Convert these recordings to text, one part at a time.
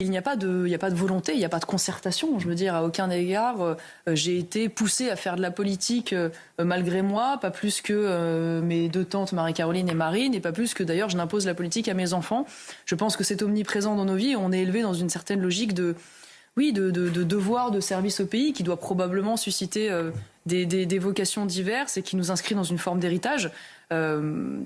Il n'y a pas de volonté, il n'y a pas de concertation. Je veux dire, à aucun égard, j'ai été poussée à faire de la politique malgré moi, pas plus que mes deux tantes Marie-Caroline et Marine, et pas plus que d'ailleurs je n'impose la politique à mes enfants. Je pense que c'est omniprésent dans nos vies. On est élevé dans une certaine logique de devoir de service au pays qui doit probablement susciter des vocations diverses et qui nous inscrit dans une forme d'héritage.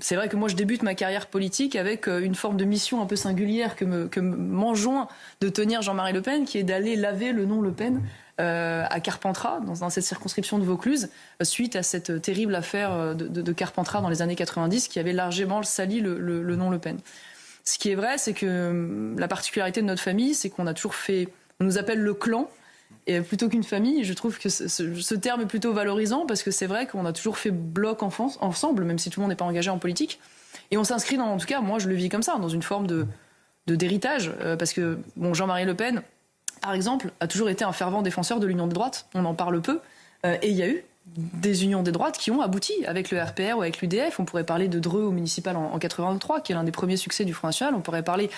C'est vrai que moi je débute ma carrière politique avec une forme de mission un peu singulière que m'enjoint de tenir Jean-Marie Le Pen, qui est d'aller laver le nom Le Pen à Carpentras, dans cette circonscription de Vaucluse, suite à cette terrible affaire de Carpentras dans les années 90 qui avait largement sali le nom Le Pen. Ce qui est vrai, c'est que la particularité de notre famille, c'est qu'on a toujours fait... On nous appelle le clan, et plutôt qu'une famille. Je trouve que ce terme est plutôt valorisant parce que c'est vrai qu'on a toujours fait bloc ensemble, même si tout le monde n'est pas engagé en politique. Et on s'inscrit, en tout cas, moi je le vis comme ça, dans une forme d'héritage. Parce que Jean-Marie Le Pen, par exemple, a toujours été un fervent défenseur de l'union des droites. On en parle peu. Et il y a eu des unions des droites qui ont abouti avec le RPR ou avec l'UDF. On pourrait parler de Dreux au municipal en 83, qui est l'un des premiers succès du Front National. On pourrait parler,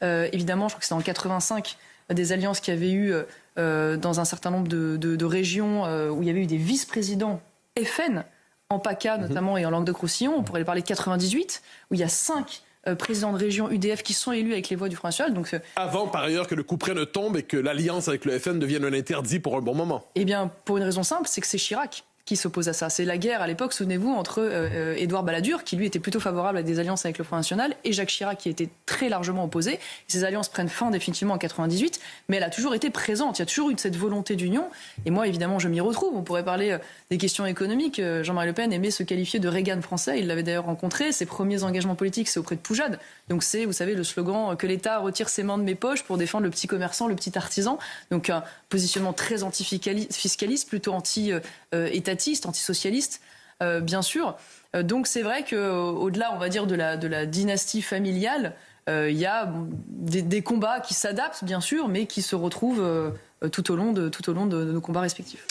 évidemment, je crois que c'était en 85, des alliances qu'il y avait eu dans un certain nombre de régions où il y avait eu des vice-présidents FN, en PACA notamment et en Languedoc-Roussillon. On pourrait parler de 98, où il y a 5 présidents de région UDF qui sont élus avec les voix du Front National. Donc, avant, par ailleurs, que le couperet ne tombe et que l'alliance avec le FN devienne un interdit pour un bon moment. Eh bien, pour une raison simple, c'est que c'est Chirac qui s'oppose à ça. C'est la guerre à l'époque, souvenez-vous, entre Édouard Balladur, qui lui était plutôt favorable à des alliances avec le Front National, et Jacques Chirac, qui était très largement opposé. Ces alliances prennent fin définitivement en 98, mais elle a toujours été présente. Il y a toujours eu cette volonté d'union. Et moi, évidemment, je m'y retrouve. On pourrait parler des questions économiques. Jean-Marie Le Pen aimait se qualifier de Reagan français. Il l'avait d'ailleurs rencontré. Ses premiers engagements politiques, c'est auprès de Poujade. Donc c'est, vous savez, le slogan que l'État retire ses mains de mes poches pour défendre le petit commerçant, le petit artisan. Donc un positionnement très anti-fiscaliste, plutôt anti-étatiste, anti-socialiste, bien sûr. Donc c'est vrai qu'au-delà, on va dire, de la dynastie familiale, il y a des combats qui s'adaptent, bien sûr, mais qui se retrouvent tout au long de nos combats respectifs.